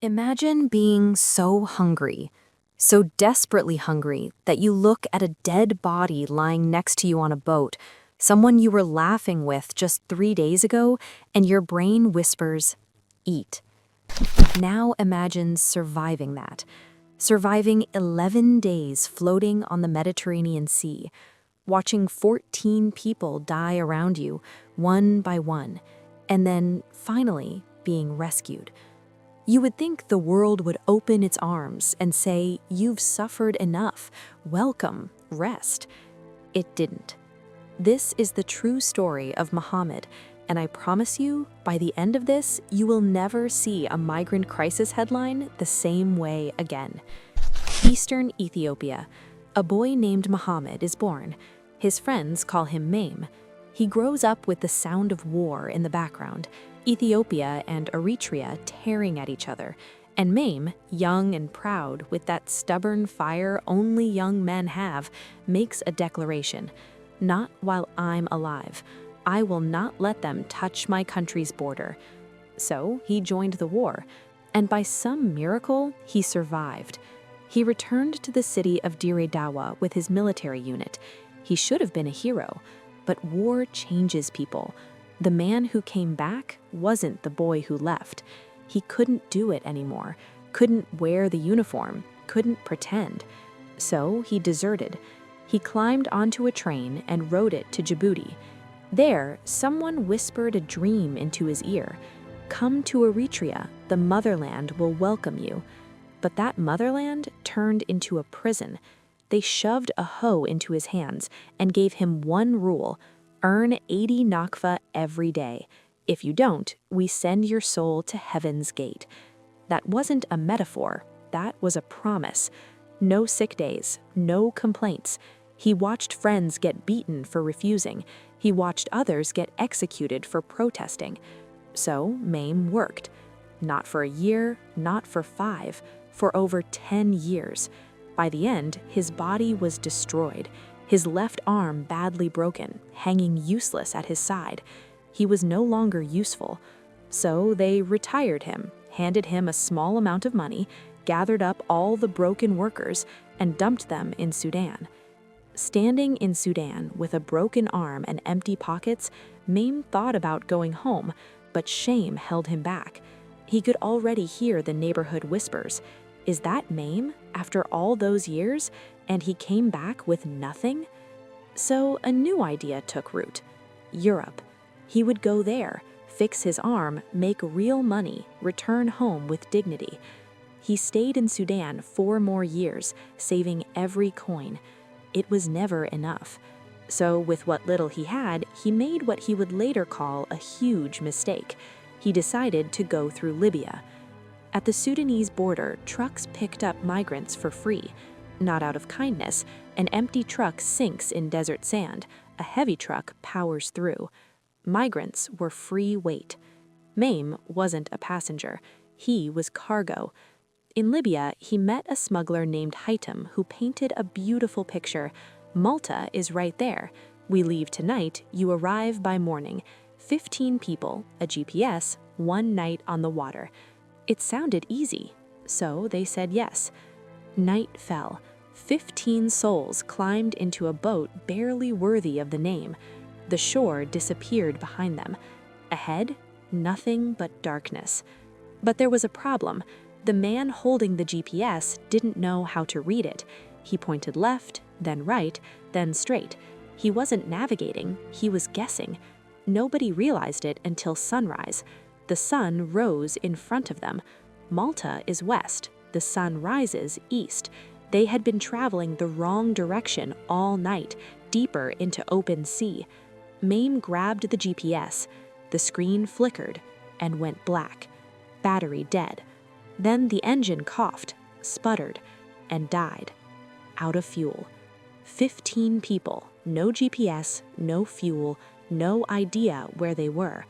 Imagine being so hungry, so desperately hungry that you look at a dead body lying next to you on a boat, someone you were laughing with just 3 days ago, and your brain whispers, eat. Now imagine surviving that. Surviving 11 days floating on the Mediterranean Sea, watching 14 people die around you, one by one, and then finally being rescued. You would think the world would open its arms and say, "You've suffered enough. Welcome, rest." It didn't. This is the true story of Mohamed, and I promise you, by the end of this, you will never see a migrant crisis headline the same way again. Eastern Ethiopia. A boy named Mohamed is born. His friends call him Mame. He grows up with the sound of war in the background, Ethiopia and Eritrea tearing at each other, and Mame, young and proud with that stubborn fire only young men have, makes a declaration. Not while I'm alive. I will not let them touch my country's border. So he joined the war, and by some miracle, he survived. He returned to the city of Dire Dawa with his military unit. He should have been a hero, but war changes people. The man who came back wasn't the boy who left. He couldn't do it anymore, couldn't wear the uniform, couldn't pretend. So he deserted. He climbed onto a train and rode it to Djibouti. There, someone whispered a dream into his ear. "Come to Eritrea, the motherland will welcome you." But that motherland turned into a prison. They shoved a hoe into his hands and gave him one rule: earn 80 nakfa every day. If you don't, we send your soul to heaven's gate. That wasn't a metaphor, that was a promise. No sick days, no complaints. He watched friends get beaten for refusing. He watched others get executed for protesting. So Mame worked. Not for a year, not for 5, for over 10 years. By the end, his body was destroyed, his left arm badly broken, hanging useless at his side. He was no longer useful. So they retired him, handed him a small amount of money, gathered up all the broken workers, and dumped them in Sudan. Standing in Sudan with a broken arm and empty pockets, Mame thought about going home, but shame held him back. He could already hear the neighborhood whispers. Is that Mame, after all those years, and he came back with nothing? So a new idea took root. Europe. He would go there, fix his arm, make real money, return home with dignity. He stayed in Sudan 4 more years, saving every coin. It was never enough. So with what little he had, he made what he would later call a huge mistake. He decided to go through Libya. At the Sudanese border, trucks picked up migrants for free. Not out of kindness, an empty truck sinks in desert sand. A heavy truck powers through. Migrants were free weight. Mame wasn't a passenger. He was cargo. In Libya, he met a smuggler named Hitem who painted a beautiful picture. Malta is right there. We leave tonight, you arrive by morning. 15 people, a GPS, 1 night on the water. It sounded easy, so they said yes. Night fell. 15 souls climbed into a boat barely worthy of the name. The shore disappeared behind them. Ahead, nothing but darkness. But there was a problem. The man holding the GPS didn't know how to read it. He pointed left, then right, then straight. He wasn't navigating, he was guessing. Nobody realized it until sunrise. The sun rose in front of them. Malta is west. The sun rises east. They had been traveling the wrong direction all night, deeper into open sea. Mame grabbed the GPS. The screen flickered and went black. Battery dead. Then the engine coughed, sputtered, and died. Out of fuel. 15 people, no GPS, no fuel, no idea where they were.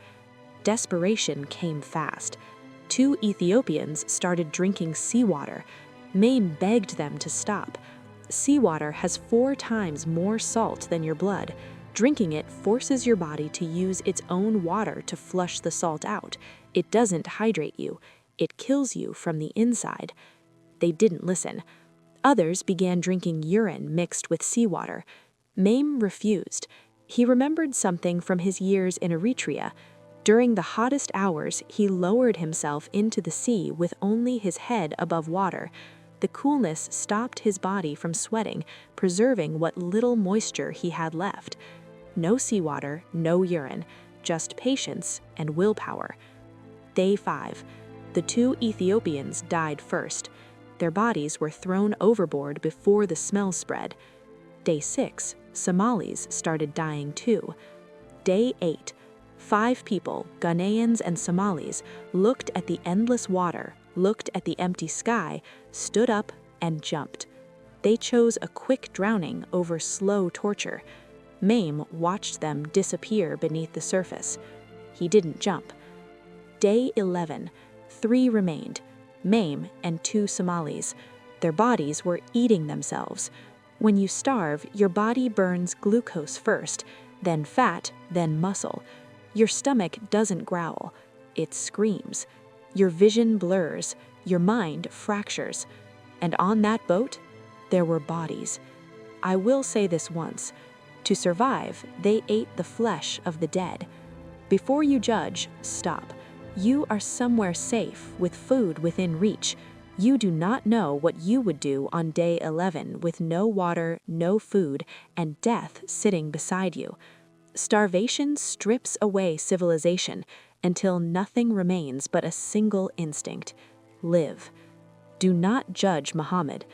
Desperation came fast. 2 Ethiopians started drinking seawater. Mame begged them to stop. Seawater has 4 times more salt than your blood. Drinking it forces your body to use its own water to flush the salt out. It doesn't hydrate you. It kills you from the inside. They didn't listen. Others began drinking urine mixed with seawater. Mohamed refused. He remembered something from his years in Eritrea. During the hottest hours, he lowered himself into the sea with only his head above water. The coolness stopped his body from sweating, preserving what little moisture he had left. No seawater, no urine, just patience and willpower. Day 5. The 2 Ethiopians died first. Their bodies were thrown overboard before the smell spread. Day 6. Somalis started dying too. Day 8. 5 people, Ghanaians and Somalis, looked at the endless water, looked at the empty sky, stood up and jumped. They chose a quick drowning over slow torture. Mohamed watched them disappear beneath the surface. He didn't jump. Day 11. 3 remained, Mohamed and 2 Somalis. Their bodies were eating themselves. When you starve, your body burns glucose first, then fat, then muscle. Your stomach doesn't growl, it screams. Your vision blurs, your mind fractures. And on that boat, there were bodies. I will say this once. To survive, they ate the flesh of the dead. Before you judge, stop. You are somewhere safe, with food within reach. You do not know what you would do on day 11 with no water, no food, and death sitting beside you. Starvation strips away civilization until nothing remains but a single instinct: live. Do not judge Mohamed.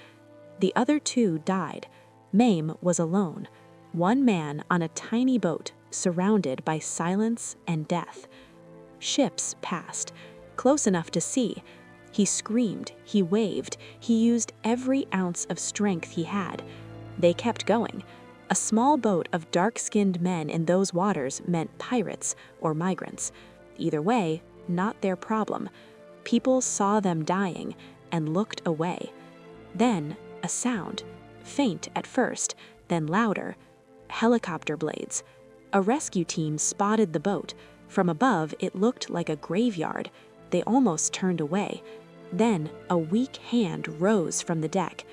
The other 2 died. Mohamed was alone, one man on a tiny boat, surrounded by silence and death. Ships passed, close enough to see. He screamed, he waved, he used every ounce of strength he had. They kept going. A small boat of dark-skinned men in those waters meant pirates or migrants. Either way, not their problem. People saw them dying and looked away. Then, a sound, faint at first, then louder. Helicopter blades. A rescue team spotted the boat. From above, it looked like a graveyard. They almost turned away. Then, a weak hand rose from the deck.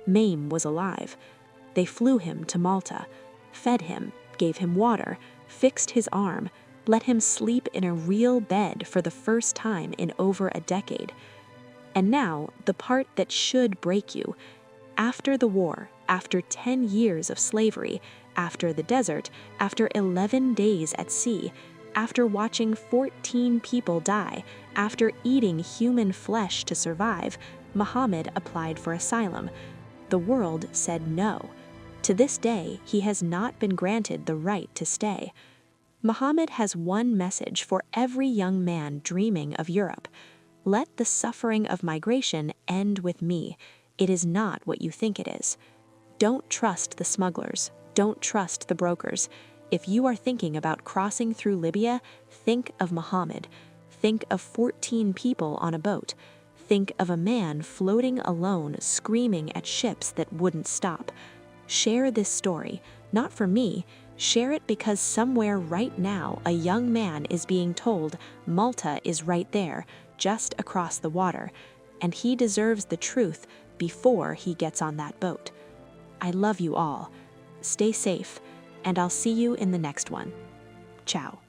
Mohamed was alive. They flew him to Malta, fed him, gave him water, fixed his arm, let him sleep in a real bed for the first time in over a decade. And now, the part that should break you. After the war, after 10 years of slavery, after the desert, after 11 days at sea, after watching 14 people die, after eating human flesh to survive, Mohamed applied for asylum. The world said no. To this day, he has not been granted the right to stay. Mohamed has one message for every young man dreaming of Europe. Let the suffering of migration end with me. It is not what you think it is. Don't trust the smugglers. Don't trust the brokers. If you are thinking about crossing through Libya, think of Mohamed. Think of 14 people on a boat. Think of a man floating alone, screaming at ships that wouldn't stop. Share this story, not for me. Share it because somewhere right now a young man is being told Malta is right there, just across the water, and he deserves the truth before he gets on that boat. I love you all. Stay safe, and I'll see you in the next one. Ciao.